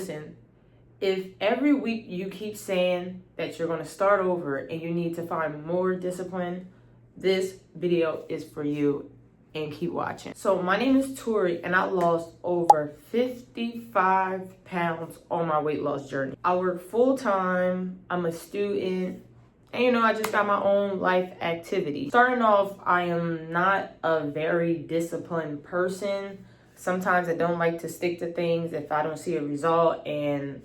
listen, if every week you keep saying that you're going to start over and you need to find more discipline, this video is for you, and keep watching. So my name is Tori, and I lost over 55 pounds on my weight loss journey. I work full-time, I'm a student, and I just got my own life activity. Starting off, I am not a very disciplined person. Sometimes I don't like to stick to things if I don't see a result, and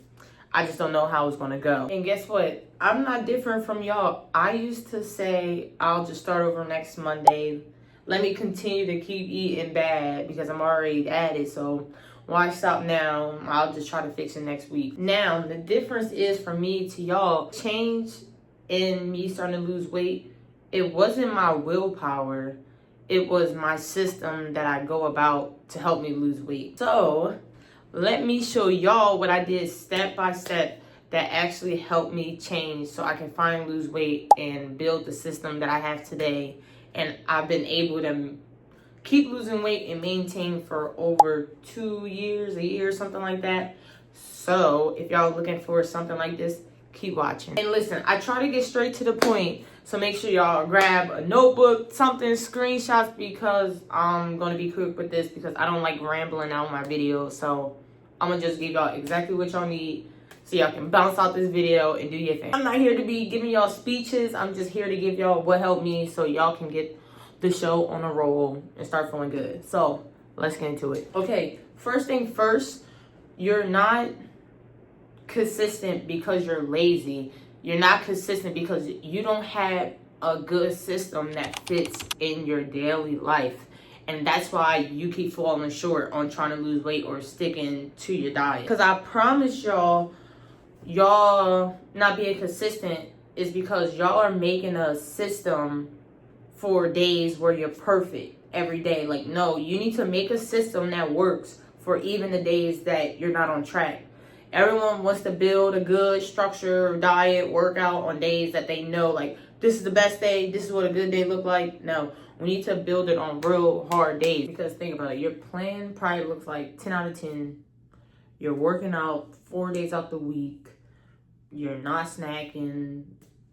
I just don't know how it's gonna go. And guess what? I'm not different from y'all. I used to say, I'll just start over next Monday. Let me continue to keep eating bad because I'm already at it. So why stop now? I'll just try to fix it next week. Now, the difference is for me to y'all, change in me starting to lose weight, it wasn't my willpower. It was my system that I go about to help me lose weight. So let me show y'all what I did step by step that actually helped me change so I can finally lose weight and build the system that I have today. And I've been able to keep losing weight and maintain for over 2 years, a year, something like that. So if y'all looking for something like this, keep watching. And listen, I try to get straight to the point. So make sure y'all grab a notebook, something, screenshots, because I'm going to be quick with this because I don't like rambling out my videos. So I'm going to just give y'all exactly what y'all need so y'all can bounce out this video and do your thing. I'm not here to be giving y'all speeches. I'm just here to give y'all what helped me so y'all can get the show on a roll and start feeling good. So let's get into it. Okay, first thing first, you're not consistent because you're lazy. You're not consistent because you don't have a good system that fits in your daily life. And that's why you keep falling short on trying to lose weight or sticking to your diet. Because I promise y'all not being consistent is because y'all are making a system for days where you're perfect every day. Like, no, you need to make a system that works for even the days that you're not on track. Everyone wants to build a good structure, diet, workout on days that they know, like, this is the best day, this is what a good day look like. No, we need to build it on real hard days. Because think about it, your plan probably looks like 10 out of 10. You're working out 4 days out the week. You're not snacking,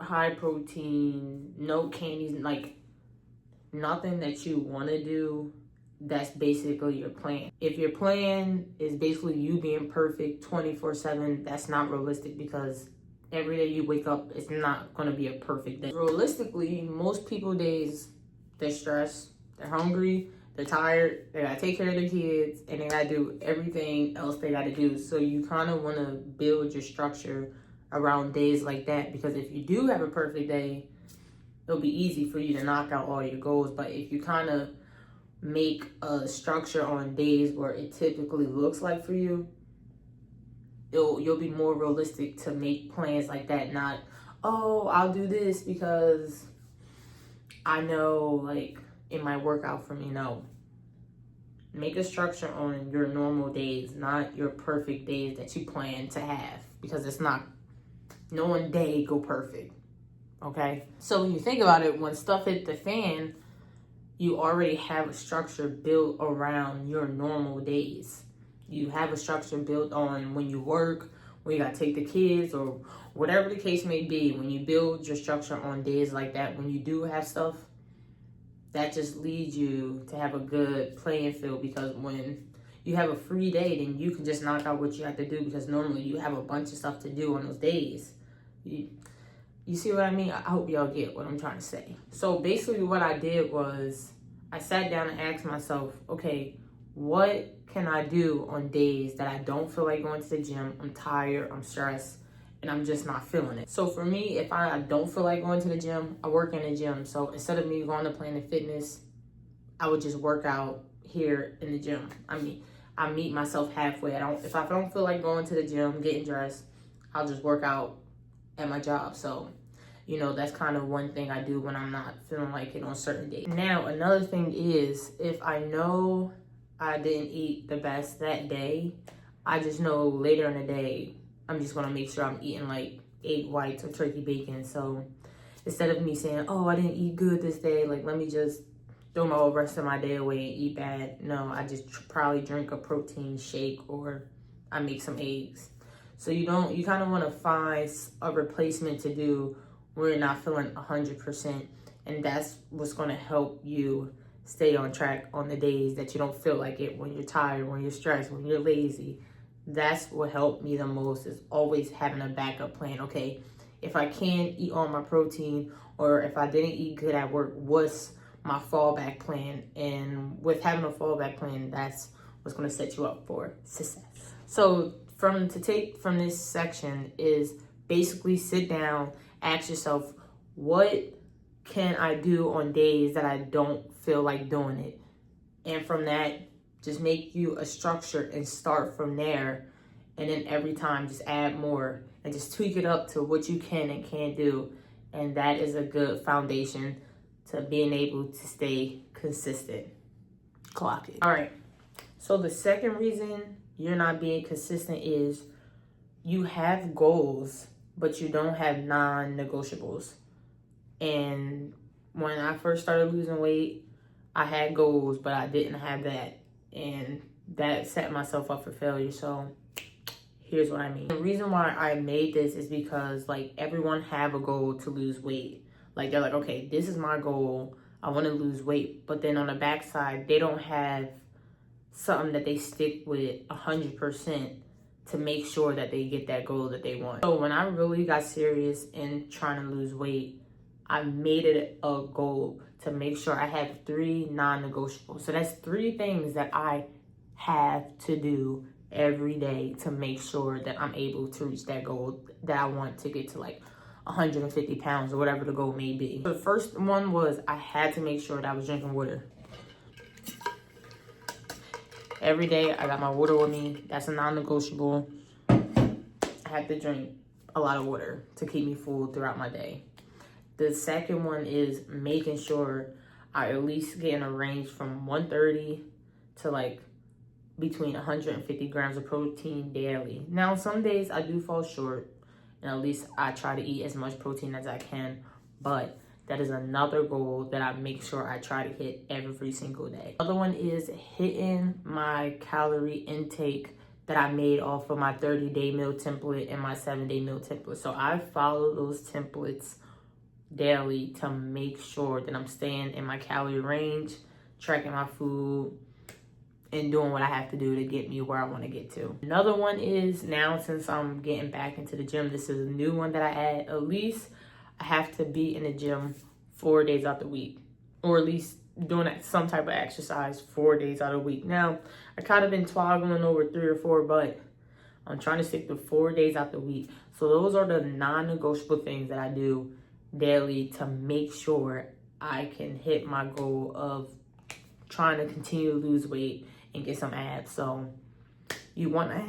high protein, no candies, like nothing that you want to do. That's basically your plan. If your plan is basically you being perfect 24/7, that's not realistic because every day you wake up, it's not going to be a perfect day. Realistically, most people days, they're stressed, they're hungry, they're tired, they gotta take care of their kids, and they gotta do everything else they gotta do. So you kind of want to build your structure around days like that, because if you do have a perfect day, it'll be easy for you to knock out all your goals. But if you kind of make a structure on days where it typically looks like for you, you'll be more realistic to make plans like that. Not, oh, I'll do this because I know like it might work out for me. No, make a structure on your normal days, not your perfect days that you plan to have, because it's not, no one day go perfect. Okay, so when you think about it, when stuff hit the fan, you already have a structure built around your normal days. You have a structure built on when you work, when you gotta take the kids, or whatever the case may be. When you build your structure on days like that, when you do have stuff, that just leads you to have a good playing field. Because when you have a free day, then you can just knock out what you have to do, because normally you have a bunch of stuff to do on those days. You see what I mean? I hope y'all get what I'm trying to say. So basically what I did was I sat down and asked myself, okay, what can I do on days that I don't feel like going to the gym? I'm tired, I'm stressed, and I'm just not feeling it. So for me, if I don't feel like going to the gym, I work in the gym. So instead of me going to Planet Fitness, I would just work out here in the gym. I meet myself halfway. If I don't feel like going to the gym, getting dressed, I'll just work out at my job. So that's kind of one thing I do when I'm not feeling like it on certain days. Now, another thing is, if I know I didn't eat the best that day, I just know later in the day, I'm just going to make sure I'm eating like 8 whites of turkey bacon. So instead of me saying, oh, I didn't eat good this day, like let me just throw my whole rest of my day away and eat bad. No, I just probably drink a protein shake or I make some eggs. So you kind of want to find a replacement to do where you're not feeling 100%. And that's what's going to help you stay on track on the days that you don't feel like it, when you're tired, when you're stressed, when you're lazy. That's what helped me the most, is always having a backup plan. Okay, if I can't eat all my protein, or if I didn't eat good at work, what's my fallback plan? And with having a fallback plan, that's what's going to set you up for success. So to take from this section is basically sit down, ask yourself, what can I do on days that I don't feel like doing it? And from that, just make you a structure and start from there. And then every time just add more and just tweak it up to what you can and can't do. And that is a good foundation to being able to stay consistent. Clock it. All right. So the second reason you're not being consistent is you have goals, but you don't have non-negotiables. And when I first started losing weight, I had goals, but I didn't have that. And that set myself up for failure. So here's what I mean. The reason why I made this is because like everyone have a goal to lose weight. Like they're like, okay, this is my goal. I want to lose weight. But then on the backside, they don't have something that they stick with 100% to make sure that they get that goal that they want. So when I really got serious in trying to lose weight, I made it a goal to make sure I had 3 non-negotiables. So that's 3 things that I have to do every day to make sure that I'm able to reach that goal that I want to get to, like 150 pounds or whatever the goal may be. The first one was I had to make sure that I was drinking water. Every day I got my water with me. That's a non-negotiable. I have to drink a lot of water to keep me full throughout my day. The second one is making sure I at least get in a range from 130 to like between 150 grams of protein daily. Now, some days I do fall short, and at least I try to eat as much protein as I can, but that is another goal that I make sure I try to hit every single day. Another one is hitting my calorie intake that I made off of my 30-day meal template and my 7-day meal template. So I follow those templates daily to make sure that I'm staying in my calorie range, tracking my food, and doing what I have to do to get me where I want to get to. Another one is, now since I'm getting back into the gym, this is a new one that I add. At least I have to be in the gym 4 days out the week, or at least doing some type of exercise 4 days out of the week. Now, I kind of been toggling over 3 or 4, but I'm trying to stick to 4 days out the week. So those are the non-negotiable things that I do daily to make sure I can hit my goal of trying to continue to lose weight and get some abs. So you want to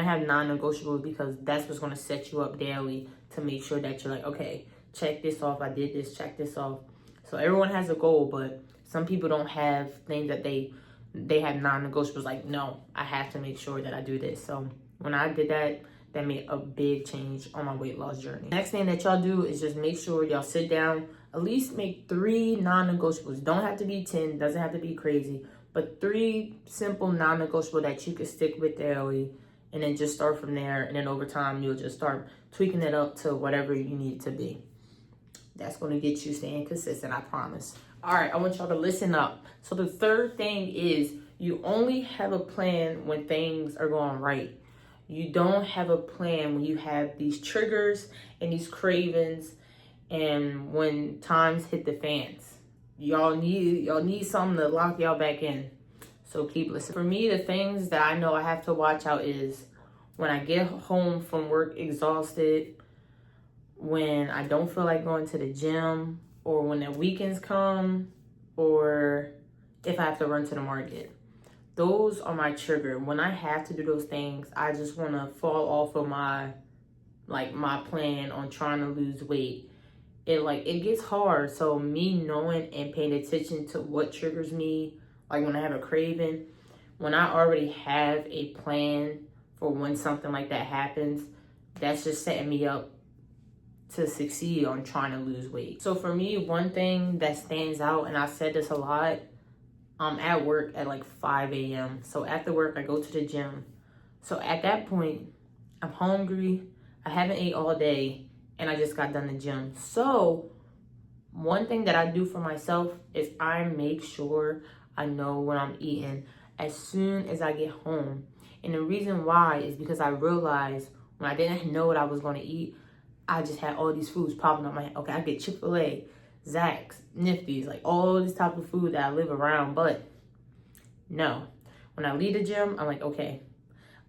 have non-negotiables, because that's what's going to set you up daily to make sure that you're like, okay, check this off, I did this, check this off. So everyone has a goal, but some people don't have things that they have non-negotiables, like, no, I have to make sure that I do this. So when I did that, that made a big change on my weight loss journey. Next thing that y'all do is just make sure y'all sit down, at least make 3 non-negotiables. Don't have to be 10, doesn't have to be crazy, but 3 simple non-negotiable that you can stick with daily, and then just start from there. And then over time, you'll just start tweaking it up to whatever you need it to be. That's going to get you staying consistent, I promise. All right, I want y'all to listen up. So the third thing is you only have a plan when things are going right. You don't have a plan when you have these triggers and these cravings, and when times hit the fans. Y'all need something to lock y'all back in. So keep listening. For me, the things that I know I have to watch out is when I get home from work exhausted, when I don't feel like going to the gym, or when the weekends come, or if I have to run to the market. Those are my trigger. When I have to do those things, I just want to fall off of my plan on trying to lose weight. It gets hard. So me knowing and paying attention to what triggers me, like when I have a craving, when I already have a plan for when something like that happens, that's just setting me up to succeed on trying to lose weight. So for me, one thing that stands out, and I've said this a lot, I'm at work at like 5 a.m. So after work, I go to the gym. So at that point, I'm hungry. I haven't ate all day and I just got done the gym. So one thing that I do for myself is I make sure I know what I'm eating as soon as I get home. And the reason why is because I realized when I didn't know what I was going to eat, I just had all these foods popping up my head. Okay, I get Chick-fil-A, Zaxby's, Nifty's, like all this type of food that I live around. But no, when I leave the gym, I'm like, okay,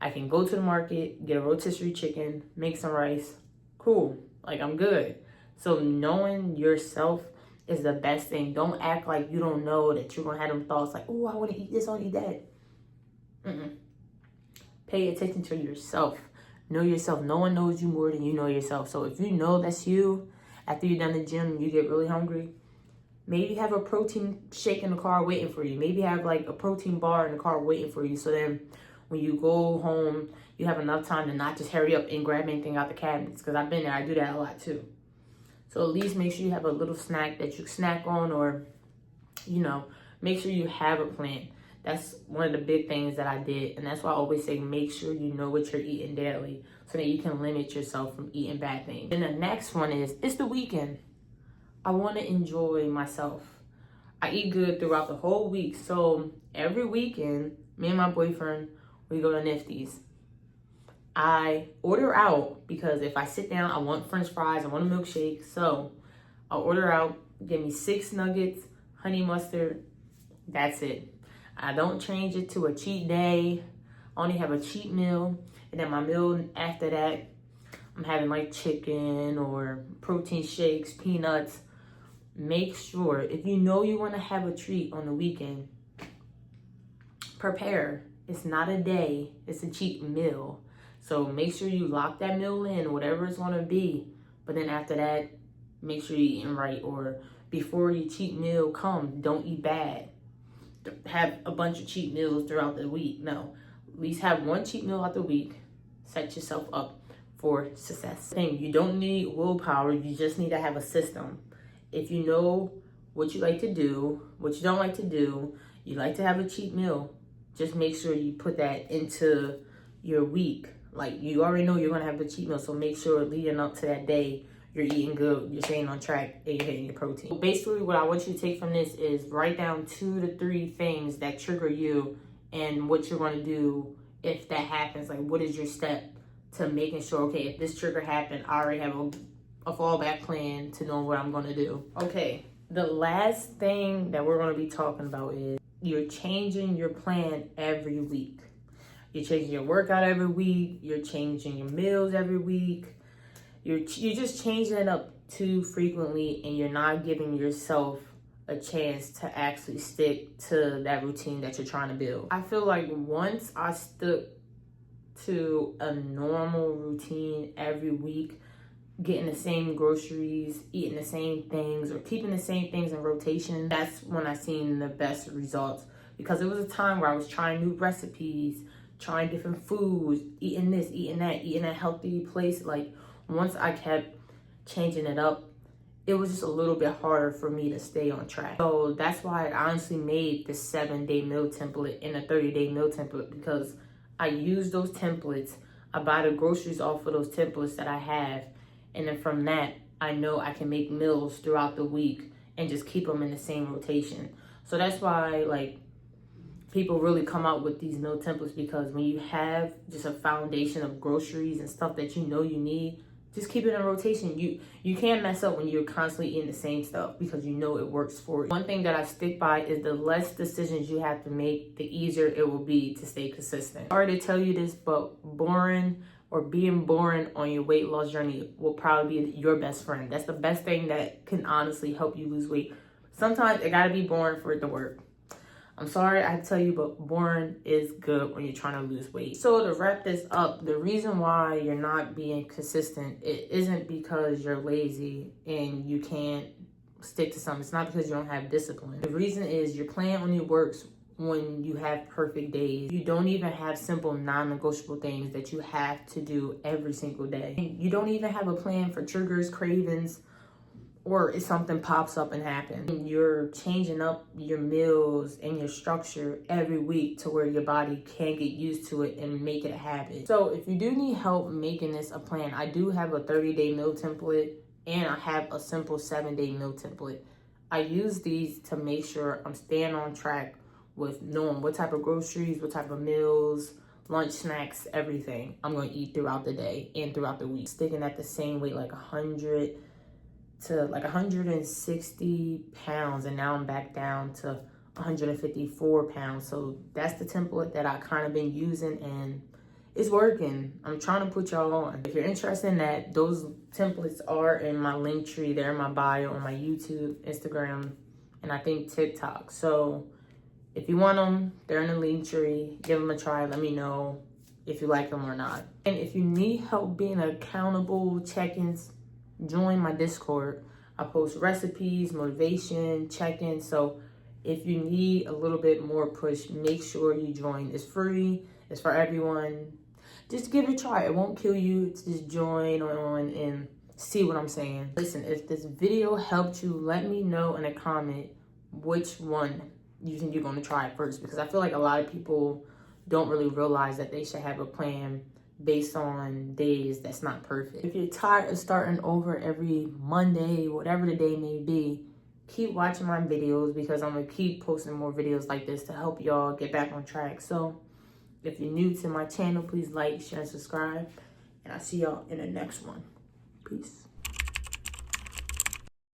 I can go to the market, get a rotisserie chicken, make some rice. Cool, like I'm good. So knowing yourself is the best thing. Don't act like you don't know that you're going to have them thoughts like, oh, I want to eat this, I want to eat that. Pay attention to yourself. Know yourself. No one knows you more than you know yourself. So if you know that's you, after you're done the gym and you get really hungry, maybe have a protein shake in the car waiting for you. Maybe have like a protein bar in the car waiting for you. So then when you go home, you have enough time to not just hurry up and grab anything out the cabinets. Because I've been there. I do that a lot too. So at least make sure you have a little snack that you snack on, or, you know, make sure you have a plan. That's one of the big things that I did. And that's why I always say make sure you know what you're eating daily so that you can limit yourself from eating bad things. And the next one is, it's the weekend. I want to enjoy myself. I eat good throughout the whole week. So every weekend, me and my boyfriend, we go to Nifty's. I order out because if I sit down, I want French fries, I want a milkshake. So I'll order out, give me 6 nuggets, honey mustard. That's it. I don't change it to a cheat day. I only have a cheat meal. And then my meal after that, I'm having like chicken or protein shakes, peanuts. Make sure, if you know you want to have a treat on the weekend, prepare. It's not a day, it's a cheat meal. So make sure you lock that meal in, whatever it's going to be. But then after that, make sure you're eating right. Or before your cheat meal comes, don't eat bad. Have a bunch of cheat meals throughout the week. No, at least have one cheat meal out the week. Set yourself up for success. You don't need willpower. You just need to have a system. If you know what you like to do, what you don't like to do, you like to have a cheat meal, just make sure you put that into your week. Like, you already know you're going to have the cheat meal, so make sure leading up to that day, you're eating good, you're staying on track, and you're hitting your protein. So basically, what I want you to take from this is write down 2 to 3 things that trigger you and what you're going to do if that happens. Like, what is your step to making sure, okay, if this trigger happened, I already have a fallback plan to know what I'm going to do. Okay, the last thing that we're going to be talking about is you're changing your plan every week. You're changing your workout every week. You're changing your meals every week. You're just changing it up too frequently, and you're not giving yourself a chance to actually stick to that routine that you're trying to build. I feel like once I stuck to a normal routine every week, getting the same groceries, eating the same things, or keeping the same things in rotation, that's when I seen the best results. Because it was a time where I was trying new recipes, trying different foods, eating this, eating that, eating a healthy place. Like, once I kept changing it up, it was just a little bit harder for me to stay on track. So that's why I honestly made the 7-day meal template and a 30-day meal template, because I use those templates. I buy the groceries off of those templates that I have. And then from that, I know I can make meals throughout the week and just keep them in the same rotation. So that's why, like, people really come out with these meal templates, because when you have just a foundation of groceries and stuff that you know you need, just keep it in rotation. You can't mess up when you're constantly eating the same stuff, because you know it works for you. One thing that I stick by is the less decisions you have to make, the easier it will be to stay consistent. I already tell you this, but being boring on your weight loss journey will probably be your best friend. That's the best thing that can honestly help you lose weight. Sometimes it gotta be boring for it to work. I'm sorry I tell you, but boring is good when you're trying to lose weight. So to wrap this up, the reason why you're not being consistent, it isn't because you're lazy and you can't stick to something. It's not because you don't have discipline. The reason is your plan only works when you have perfect days. You don't even have simple non-negotiable things that you have to do every single day. You don't even have a plan for triggers, cravings, or if something pops up and happens. You're changing up your meals and your structure every week to where your body can get used to it and make it a habit. So if you do need help making this a plan, I do have a 30-day meal template and I have a simple 7-day meal template. I use these to make sure I'm staying on track with knowing what type of groceries, what type of meals, lunch, snacks, everything I'm going to eat throughout the day and throughout the week. Sticking at the same weight, like 100 to like 160 pounds, and now I'm back down to 154 pounds. So that's the template that I kind of been using, and it's working. I'm trying to put y'all on. If you're interested in that, those templates are in my link tree. They're in my bio on my YouTube, Instagram, and I think TikTok. So if you want them, they're in the link tree. Give them a try. Let me know if you like them or not. And if you need help being accountable, check-ins, join my Discord. I post recipes, motivation, check-ins. So if you need a little bit more push, make sure you join. It's free. It's for everyone. Just give it a try. It won't kill you. It's just join on and see what I'm saying. Listen, if this video helped you, let me know in a comment which one you think you're going to try first, because I feel like a lot of people don't really realize that they should have a plan based on days that's not perfect. If you're tired of starting over every Monday, whatever the day may be, keep watching my videos, because I'm going to keep posting more videos like this to help y'all get back on track. So if you're new to my channel, please like, share, and subscribe. And I'll see y'all in the next one. Peace.